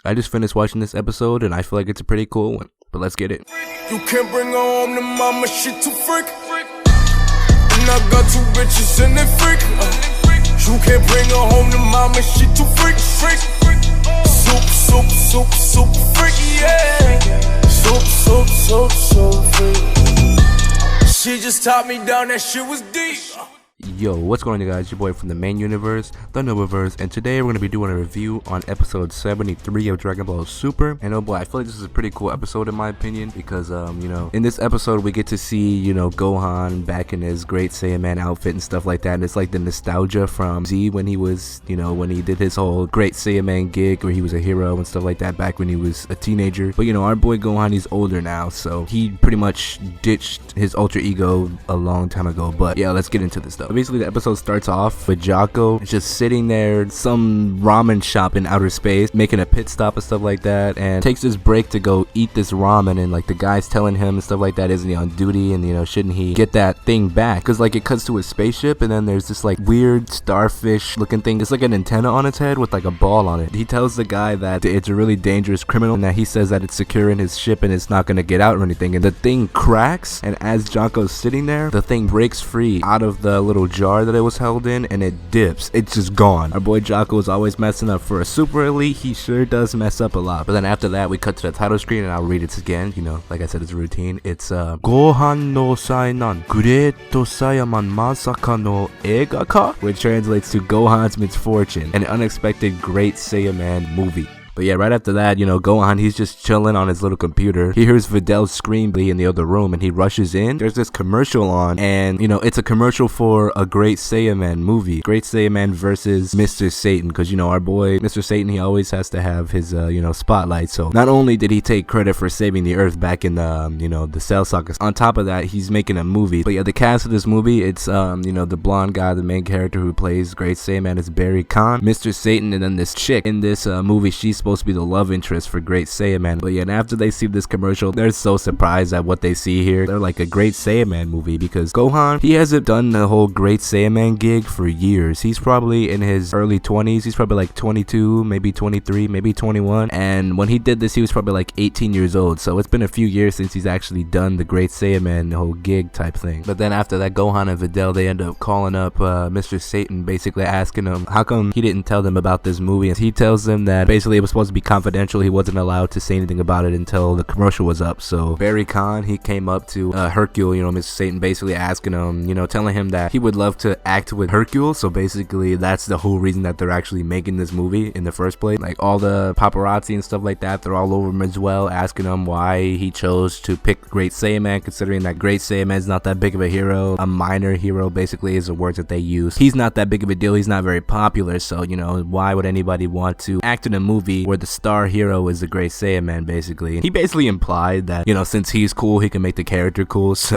I just finished watching this episode and I feel like it's a pretty cool one. But let's get it. You can't bring her home to mama, shit too freak. And I got two bitches and they freak. You can't bring her home to mama, shit too freak. Soup freak, yeah. Soup freak. She just taught me down, that shit was deep. Yo, what's going on, guys? Your boy from the main universe, the NovaVerse, and today we're going to be doing a review on episode 73 of Dragon Ball Super. And oh boy, I feel like this is a pretty cool episode in my opinion because, in this episode we get to see, Gohan back in his Great Saiyaman outfit and stuff like that. And it's like the nostalgia from Z when he was, when he did his whole Great Saiyaman gig where he was a hero and stuff like that back when he was a teenager. But, our boy Gohan, he's older now, so he pretty much ditched his alter ego a long time ago. But yeah, let's get into this stuff. Basically, the episode starts off with Jocko just sitting there at some ramen shop in outer space, making a pit stop and stuff like that, and takes this break to go eat this ramen. And like the guy's telling him and stuff like that, isn't he on duty? And shouldn't he get that thing back? Because like it cuts to his spaceship, and then there's this like weird starfish looking thing. It's like an antenna on its head with like a ball on it. He tells the guy that it's a really dangerous criminal, and that he says that it's secure in his ship and it's not gonna get out or anything. And the thing cracks, and as Jocko's sitting there, the thing breaks free out of the little jar that it was held in, and it dips. It's just gone. Our boy Jocko is always messing up. For a super elite, he sure does mess up a lot. But then after that, we cut to the title screen, and I'll read it again. Like I said, it's a routine. It's Gohan no Saiyaman Great Saiyaman Masaka no Ega ka, which translates to Gohan's Misfortune, an unexpected Great Saiyaman movie. But yeah, right after that, Gohan, he's just chilling on his little computer. He hears Videl scream in the other room, and he rushes in. There's this commercial on, and, it's a commercial for a Great Saiyaman movie. Great Saiyaman versus Mr. Satan, because, our boy, Mr. Satan, he always has to have his, spotlight. So not only did he take credit for saving the Earth back in the, the Cell Saga, on top of that, he's making a movie. But yeah, the cast of this movie, it's, the blonde guy, the main character who plays Great Saiyaman is Barry Khan, Mr. Satan, and then this chick in this movie, she's supposed to be the love interest for Great Saiyaman. But yeah, and after they see this commercial, they're so surprised at what they see here. They're like, a Great Saiyaman movie, because Gohan, he hasn't done the whole Great Saiyaman gig for years. He's probably in his early 20s. He's probably like 22, maybe 23, maybe 21. And when he did this, he was probably like 18 years old. So it's been a few years since he's actually done the Great Saiyaman, the whole gig type thing. But then after that, Gohan and Videl, they end up calling up Mr. Satan, basically asking him how come he didn't tell them about this movie. And he tells them that basically it was supposed to be confidential. He wasn't allowed to say anything about it until the commercial was up. So Barry Khan, he came up to Hercule, Mr. Satan, basically asking him, telling him that he would love to act with Hercule. So basically that's the whole reason that they're actually making this movie in the first place. Like all the paparazzi and stuff like that, they're all over him as well, asking him why he chose to pick Great Saiyaman, considering that Great Saiyaman is not that big of a hero. A minor hero basically is the words that they use. He's not that big of a deal. He's not very popular. So, why would anybody want to act in a movie where the star hero is the Great Saiyaman, basically? He basically implied that, since he's cool, he can make the character cool. So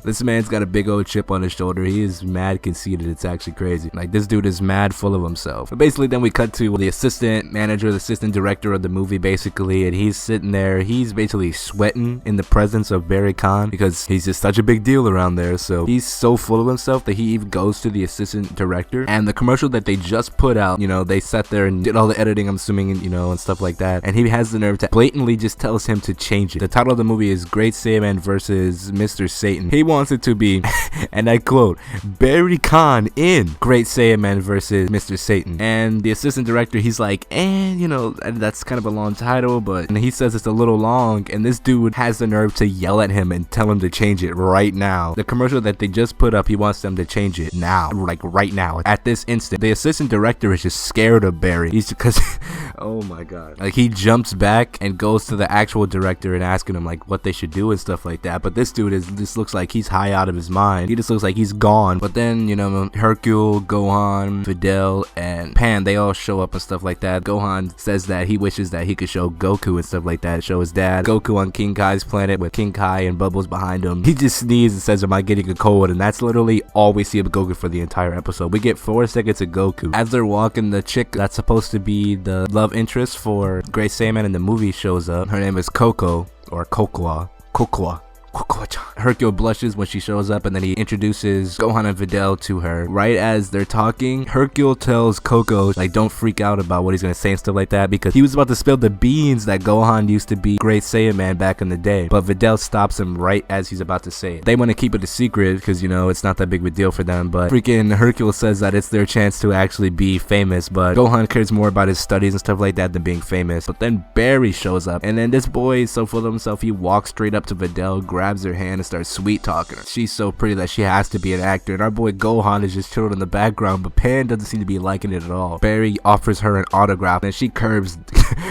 this man's got a big old chip on his shoulder. He is mad conceited. It's actually crazy. Like, this dude is mad full of himself. But basically, then we cut to the assistant manager, the assistant director of the movie, basically, and he's sitting there. He's basically sweating in the presence of Barry Khan because he's just such a big deal around there. So he's so full of himself that he even goes to the assistant director. And the commercial that they just put out, they sat there and did all the editing, I'm assuming, and stuff like that. And he has the nerve to blatantly just tells him to change it. The title of the movie is Great Saiyaman versus Mr. Satan. He wants it to be, and I quote, Barry Khan in Great Saiyaman versus Mr. Satan. And the assistant director, he's like, that's kind of a long title, but he says it's a little long, and this dude has the nerve to yell at him and tell him to change it right now. The commercial that they just put up, he wants them to change it now, like right now, at this instant. The assistant director is just scared of Barry. He's because oh my god, like he jumps back and goes to the actual director and asking him like what they should do and stuff like that. But this dude just looks like he's high out of his mind. He just looks like he's gone. But then Hercule, Gohan, Videl, and Pan, they all show up and stuff like that. Gohan says that he wishes that he could show Goku and stuff like that, show his dad Goku on King Kai's planet with King Kai and Bubbles behind him. He just sneezes and says, am I getting a cold? And that's literally all we see of Goku for the entire episode. We get 4 seconds of Goku as they're walking. The chick that's supposed to be the love interest for Great Saiyaman in the movie shows up. Her name is Coco, or Cocoa. Hercule blushes when she shows up, and then he introduces Gohan and Videl to her. Right as they're talking, Hercule tells Coco, like, don't freak out about what he's gonna say and stuff like that, because he was about to spill the beans that Gohan used to be Great Saiyaman back in the day. But Videl stops him right as he's about to say it. They want to keep it a secret because, you know, it's not that big of a deal for them, but freaking Hercule says that it's their chance to actually be famous, but Gohan cares more about his studies and stuff like that than being famous. But then Barry shows up, and then this boy is so full of himself, he walks straight up to Videl, grabs her hand, and starts sweet talking her. She's so pretty that she has to be an actor, and our boy Gohan is just chilling in the background, but Pan doesn't seem to be liking it at all. Barry offers her an autograph, and she curbs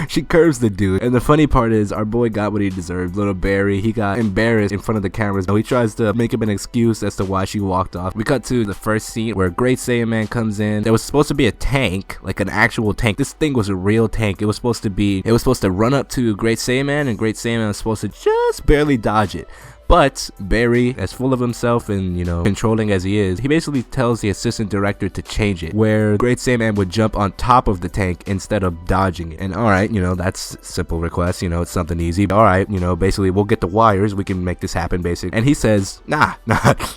she curbs the dude. And the funny part is, our boy got what he deserved. Little Barry, he got embarrassed in front of the cameras. He tries to make him an excuse as to why she walked off. We cut to the first scene where Great Saiyaman comes in. There was supposed to be a tank, like an actual tank. This thing was a real tank. It was supposed to run up to Great Saiyaman, and Great Saiyaman was supposed to just barely dodge it. But Barry, as full of himself and, you know, controlling as he is, he basically tells the assistant director to change it, where Great Saiyaman would jump on top of the tank instead of dodging it. And alright, you know, that's simple request, you know, it's something easy. Alright, you know, basically we'll get the wires, we can make this happen, basically. And he says, nah,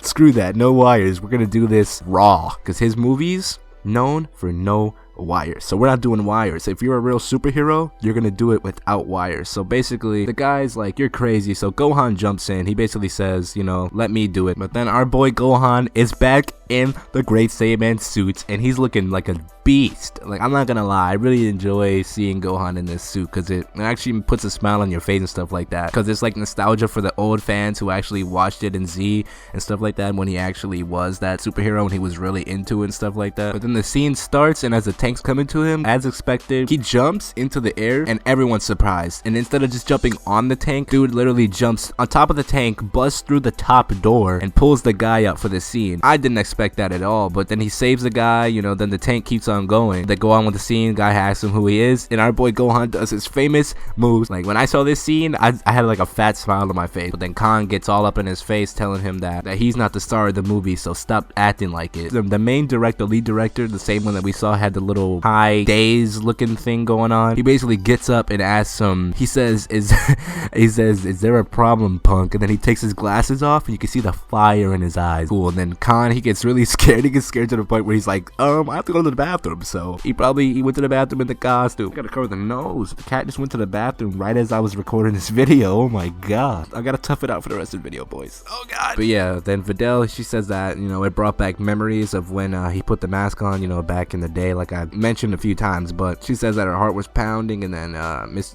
screw that, no wires, we're gonna do this raw, because his movies, known for no wires. So we're not doing wires. If you're a real superhero, you're gonna do it without wires. So basically the guy's like, you're crazy. So Gohan jumps in. He basically says, you know, let me do it. But then our boy Gohan is back in the Great Saiyaman suit, and he's looking like a beast. Like, I'm not gonna lie, I really enjoy seeing Gohan in this suit, because it actually puts a smile on your face and stuff like that, because it's like nostalgia for the old fans who actually watched it in Z and stuff like that, when he actually was that superhero and he was really into it and stuff like that. But then the scene starts, and as the tank's coming to him, as expected, he jumps into the air, and everyone's surprised. And instead of just jumping on the tank, dude literally jumps on top of the tank, busts through the top door, and pulls the guy up for the scene. I didn't expect that at all, but then he saves the guy, you know, then the tank keeps on going. They go on with the scene, guy asks him who he is, and our boy Gohan does his famous moves. Like, when I saw this scene, I had like a fat smile on my face, but then Khan gets all up in his face telling him that he's not the star of the movie, so stop acting like it. The main director, lead director, the same one that we saw had the little high days looking thing going on, he basically gets up and asks him, he says, is there a problem, punk? And then he takes his glasses off, and you can see the fire in his eyes. Cool. And then Khan, he gets really scared. He gets scared to the point where he's like, I have to go to the bathroom. So he went to the bathroom in the costume. I gotta cover the nose. The cat just went to the bathroom right as I was recording this video. Oh my god. I gotta tough it out for the rest of the video, boys. Oh god. But yeah, then Videl, she says that, you know, it brought back memories of when he put the mask on, you know, back in the day, like I mentioned a few times. But she says that her heart was pounding, and then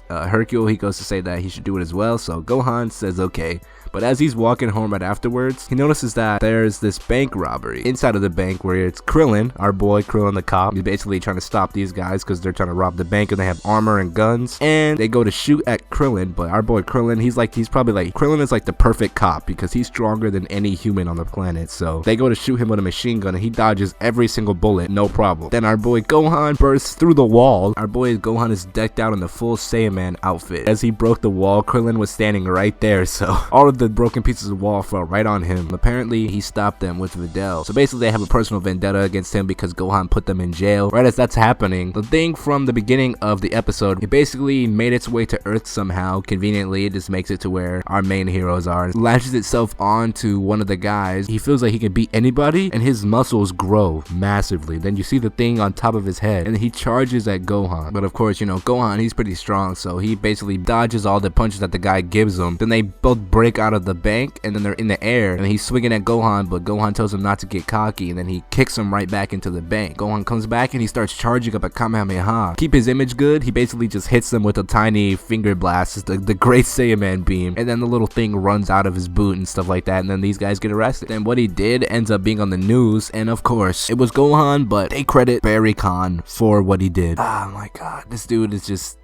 Hercule, he goes to say that he should do it as well. So Gohan says okay. But as he's walking home right afterwards, he notices that there's this bank robbery inside of the bank where it's Krillin, our boy Krillin the cop. He's basically trying to stop these guys because they're trying to rob the bank, and they have armor and guns, and they go to shoot at Krillin. But our boy Krillin, Krillin is like the perfect cop because he's stronger than any human on the planet. So they go to shoot him with a machine gun, and he dodges every single bullet, no problem. Then our boy Gohan bursts through the wall. Our boy Gohan is decked out in the full Saiyaman outfit. As he broke the wall, Krillin was standing right there, so all of the broken pieces of wall fell right on him. Apparently he stopped them with Videl. So basically they have a personal vendetta against him because Gohan put them in jail. Right as that's happening, the thing from the beginning of the episode, it basically made its way to Earth somehow. Conveniently, it just makes it to where our main heroes are. It latches itself onto one of the guys. He feels like he can beat anybody, and his muscles grow massively. Then you see the thing on top of his head, and he charges at Gohan. But of course, you know, Gohan, he's pretty strong, so he basically dodges all the punches that the guy gives him. Then they both break out of the bank, and then they're in the air, and he's swinging at Gohan, but Gohan tells him not to get cocky, and then he kicks him right back into the bank. Gohan comes back, and he starts charging up a Kamehameha. Keep his image good, he basically just hits them with a tiny finger blast, the Great Saiyaman beam, and then the little thing runs out of his boot and stuff like that, and then these guys get arrested. And what he did ends up being on the news, and of course, it was Gohan, but they credit Barry Khan for what he did. Oh my god, this dude is just...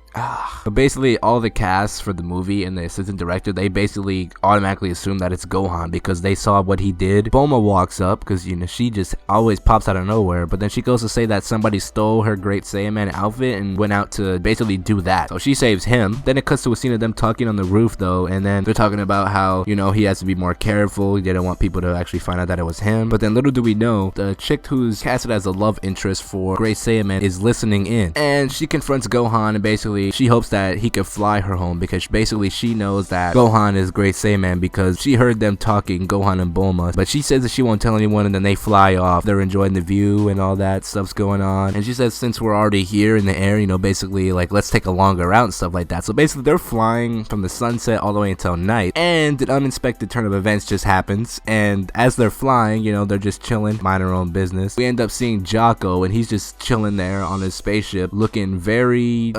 But basically all the cast for the movie and the assistant director, they basically automatically assume that it's Gohan because they saw what he did. Bulma walks up because, you know, she just always pops out of nowhere, but then she goes to say that somebody stole her Great Saiyaman outfit and went out to basically do that. So she saves him. Then it cuts to a scene of them talking on the roof though, and then they're talking about how, you know, he has to be more careful. He didn't want people to actually find out that it was him. But then little do we know, the chick who's casted as a love interest for Great Saiyaman is listening in, and she confronts Gohan and basically basically she hopes that he could fly her home, because basically she knows that Gohan is Great Saiyaman because she heard them talking, Gohan and Bulma, but she says that she won't tell anyone, and then they fly off. They're enjoying the view and all that stuff's going on, and she says since we're already here in the air, you know, basically like let's take a longer route and stuff like that. So basically they're flying from the sunset all the way until night, and an unexpected turn of events just happens, and as they're flying, you know, they're just chilling, mind their own business. We end up seeing Jocko, and he's just chilling there on his spaceship looking very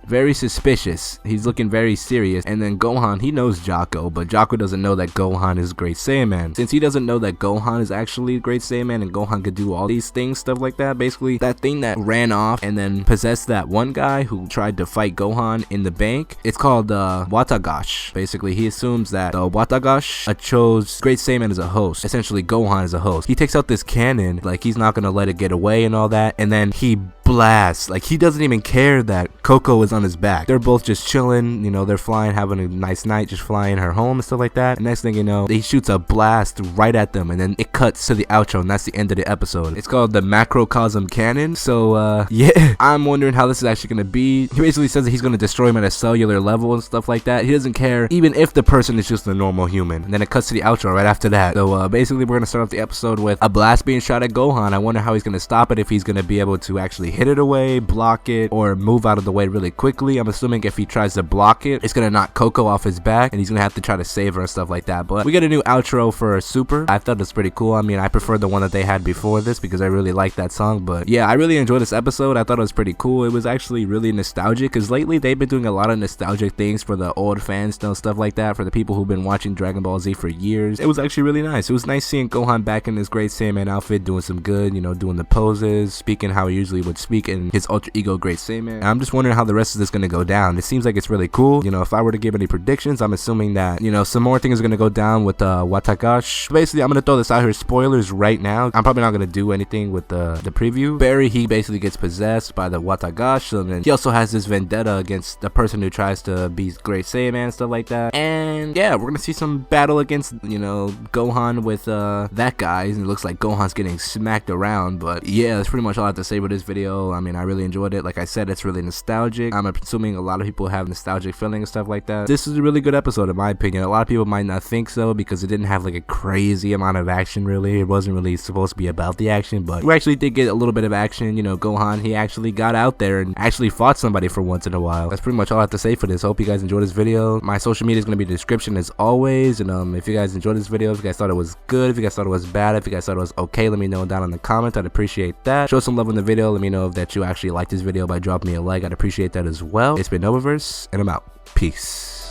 very suspicious. He's looking very serious, and then Gohan, he knows Jocko, but Jocko doesn't know that Gohan is Great Saiyaman. Since he doesn't know that Gohan is actually Great Saiyaman and Gohan could do all these things, stuff like that, basically that thing that ran off and then possessed that one guy who tried to fight Gohan in the bank, it's called Watagash. Basically he assumes that the Watagash chose Great Saiyaman as a host, essentially Gohan as a host. He takes out this cannon like he's not gonna let it get away and all that, and then he blasts, like he doesn't even care that Coco is on his back. They're both just chilling, you know, they're flying, having a nice night, just flying her home and stuff like that. And next thing you know, he shoots a blast right at them, and then it cuts to the outro, and that's the end of the episode. It's called the Macrocosm Cannon. So yeah, I'm wondering how this is actually gonna be. He basically says that he's gonna destroy him at a cellular level and stuff like that. He doesn't care even if the person is just a normal human. And then it cuts to the outro right after that. So basically we're gonna start off the episode with a blast being shot at Gohan. I wonder how he's gonna stop it, if he's gonna be able to actually hit it away, block it, or move out of the way really quickly. I'm assuming if he tries to block it, it's gonna knock Coco off his back, and he's gonna have to try to save her and stuff like that. But we get a new outro for Super. I thought it's pretty cool. I mean, I prefer the one that they had before this because I really like that song. But yeah, I really enjoyed this episode. I thought it was pretty cool. It was actually really nostalgic, because lately they've been doing a lot of nostalgic things for the old fans, you know, stuff like that, for the people who've been watching Dragon Ball Z for years. It was actually really nice. It was nice seeing Gohan back in his Great Saiyaman outfit, doing some good, you know, doing the poses, speaking how he usually would speak in his alter ego Great Saiyaman. I'm just wondering how the rest of this is gonna go down. It seems like it's really cool. You know, if I were to give any predictions, I'm assuming that, you know, some more things are gonna go down with Watagash. Basically, I'm gonna throw this out here, spoilers right now. I'm probably not gonna do anything with the preview. Barry, he basically gets possessed by the Watagash, and then he also has this vendetta against the person who tries to be Great Saiyaman, stuff like that. And yeah, we're gonna see some battle against, you know, Gohan with that guy, and it looks like Gohan's getting smacked around. But yeah, that's pretty much all I have to say about this video. I mean, I really enjoyed it. Like I said, it's really nostalgic. I'm assuming a lot of people have nostalgic feeling and stuff like that. This is a really good episode in my opinion. A lot of people might not think so, because it didn't have like a crazy amount of action really. It wasn't really supposed to be about the action, but we actually did get a little bit of action. You know, Gohan, he actually got out there and actually fought somebody for once in a while. That's pretty much all I have to say for this. Hope you guys enjoyed this video. My social media is going to be in the description as always, and if you guys enjoyed this video, if you guys thought it was good, if you guys thought it was bad, if you guys thought it was okay, let me know down in the comments. I'd appreciate that. Show some love in the video. Let me know that you actually liked this video by dropping me a like. I'd appreciate that as well. It's been NovaVerse, and I'm out. Peace.